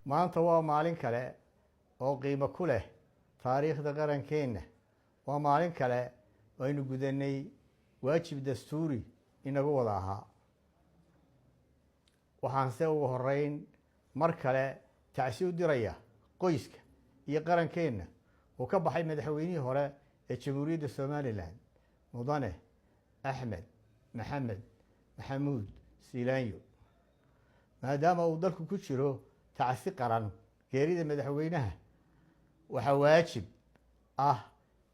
maanta waa maalin kale oo qiimo ku leh taariikhda qarankeena. waa maalin kale oo aynu gudanay waajib dastuuri inagu wada ahaa. waxaanse ugu horeyn mar kale tacsi u diraya qoyska iyo qarankeena uu ka baxay madaxweynihii hore ee jamhuuriyadda Somaliland mudane Axmed Maxamed Maxamuud Siilaanyo. maadaama uu dalku ku jiro tacsi qaran geerida madaxweynaha, waxaa waajib ah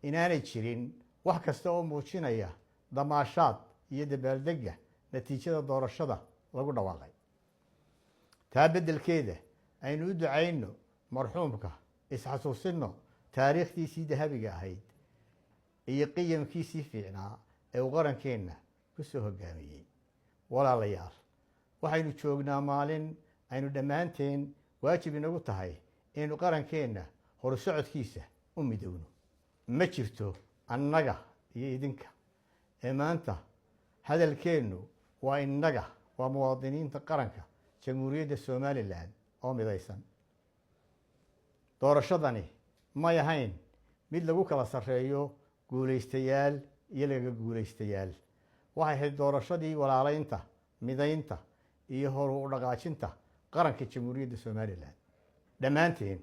inaanay jirin wax kasta oo muujinaya damaashaad iyo dabaaldega natiijada doorashada lagu dhawaaqay. taa beddelkeeda aynu u ducayno marxuumka, isxasuusino taariikhdiisii dahabiga ahayd iyo qiyamkiisii fiicnaa ee uu qarankeenna ku soo hoggaamiyey. walaalayaal, waxaynu joognaa maalin aynu dhammaanteen waajib inagu tahay inaynu qarankeenna horusocodkiisa u midowno. ma jirto annaga iyo idinka ee maanta hadalkeennu waa innaga, waa muwaadiniinta qaranka jamhuuriyadda Somaliland oo midaysan. doorashadani may ahayn mid lagu kala sarreeyo guulaystayaal iyo laga guulaystayaal. waxay ahayd doorashadii walaalaynta, midaynta iyo horu u dhaqaajinta qaranka jamhuuriyadda Somaliland. dhammaanteen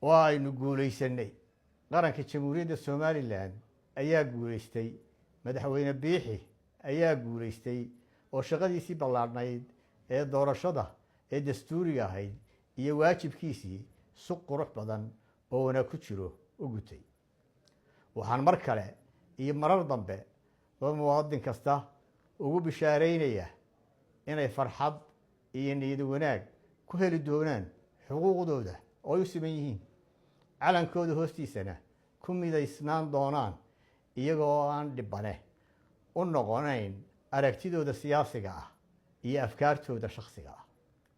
waa aynu guulaysanay. qaranka jamhuuriyadda Somaliland ayaa guulaystay. madaxweyne biixi ayaa guulaystay oo shaqadiisii ballaadhnayd ee doorashada ee dastuuriga ahayd iyo waajibkiisii si qurux badan oo wanaag ku jiro u gutay. waxaan mar kale iyo marar dambe oo muwaadin kasta ugu bishaaraynayaa inay farxad iyo niyad wanaag ku heli doonaan xuquuqdooda oo ay u siman yihiin, calankooda hoostiisana ku midaysnaan doonaan, iyagoo aan dhibane u noqonayn aragtidooda siyaasiga ah iyo afkaartooda shakhsiga ah.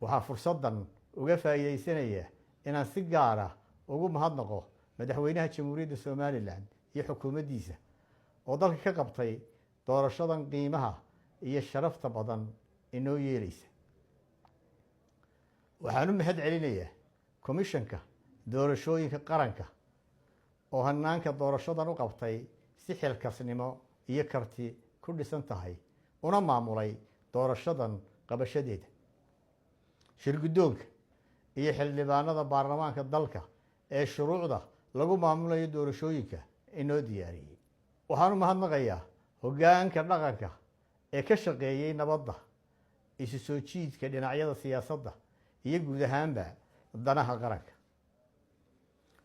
waxaa fursaddan uga faa'iidaysanaya inaan si gaar ah ugu mahadnaqo madaxweynaha jamhuuriyadda Somaliland iyo xukuumaddiisa oo dalka ka qabtay doorashadan qiimaha iyo sharafta badan inoo yeelaysa. waxaan u mahad celinayaa komishanka doorashooyinka qaranka oo hanaanka doorashadan u qabtay si xilkasnimo iyo karti ku dhisan tahay, una maamulay doorashadan qabashadeeda. shirguddoonka iyo xildhibaanada baarlamaanka dalka ee shuruucda lagu maamulayo doorashooyinka inoo diyaariyey. waxaan u mahadnaqayaa hoggaanka dhaqanka ee ka shaqeeyey nabadda, isu soo jiidka dhinacyada siyaasadda iyo guud ahaanba danaha qaranka.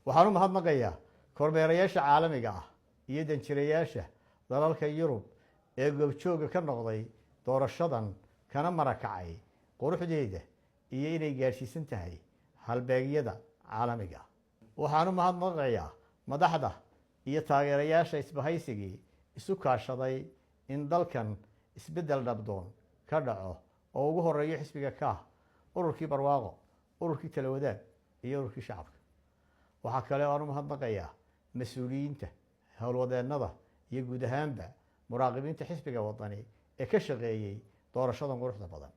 waxaan u mahadnaqayaa kormeerayaasha caalamiga ah iyo danjirayaasha dalalka Yurub ee goobjooga ka noqday doorashadan, kana marakacay quruxdeeda iyo inay gaadhsiisan tahay halbeegyada caalamiga ah. waxaan u mahadnaqayaa madaxda iyo taageerayaasha isbahaysigii isu kaashaday in dalkan isbeddel dhabdoon ka dhaco oo ugu horeeyo xisbiga ka ah, ururkii barwaaqo, ururkii tala wadaag iyo ururkii shacabka. waxaa kale oo aan u mahadnaqayaa mas-uuliyiinta, howlwadeennada iyo guud ahaanba muraaqibiinta xisbiga wadani ee ka shaqeeyey doorashadan quruxda badan.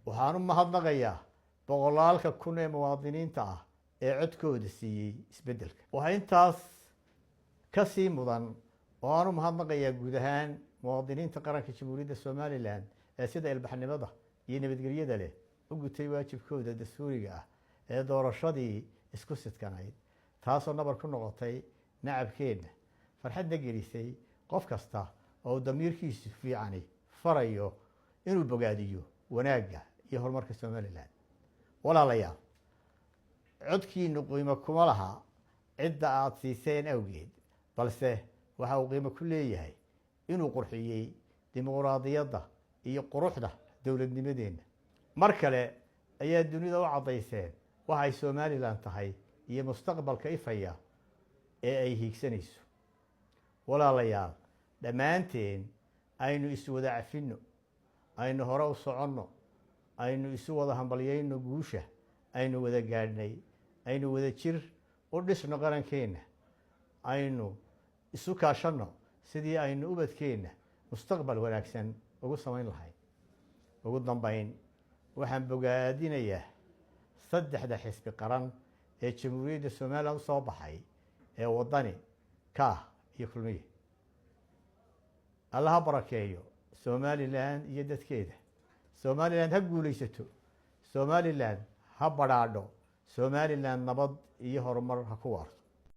waxaan u mahadnaqayaa boqolaalka kun ee muwaadiniinta ah ee codkooda siiyey isbeddelka. waxaa intaas ka sii mudan oo aan u mahadnaqayaa guud ahaan muwaadiniinta qaranka jamhuuriyadda Somaliland ee sida ilbaxnimada iyo nabadgelyada leh u gutay waajibkooda dastuuriga ah ee doorashadii isku sidkanayd, taasoo nabar ku noqotay nacabkeenna, farxadna gelisay qof kasta oo damiirkiisu fiicani farayo inuu bogaadiyo wanaagga iyo horumarka Somaliland. walaalayaal, codkiinu qiimo kuma laha cidda aad siiseen awgeed, balse waxa uu qiimo ku leeyahay inuu qurxiyey dimuqraadiyadda iyo quruxda dowladnimadeenna. mar kale ayaa dunida u caddayseen waxa ay Somaliland tahay iyo mustaqbalka ifaya ee ay hiigsanayso. walaalayaal, dhammaanteen aynu isu wada cafinno, aynu hore u soconno, aynu isu wada hambalyayno guusha aynu wada gaadhnay, aynu wada jir u dhisno qarankeenna, aynu isu kaashanno sidii aynu ubadkeenna mustaqbal wanaagsan ugu samayn lahayn. ugu dambayn, waxaan bogaadinayaa saddexda xisbi qaran ee jamhuuriyadda somalilan u soo baxay ee waddani kaah iyo kulmiye. allaha barakeeyo somalilan iyo dadkeeda. somalilan ha guulaysato. somalilan ha badhaadho. somalilan nabad iyo horumar ha ku waarto.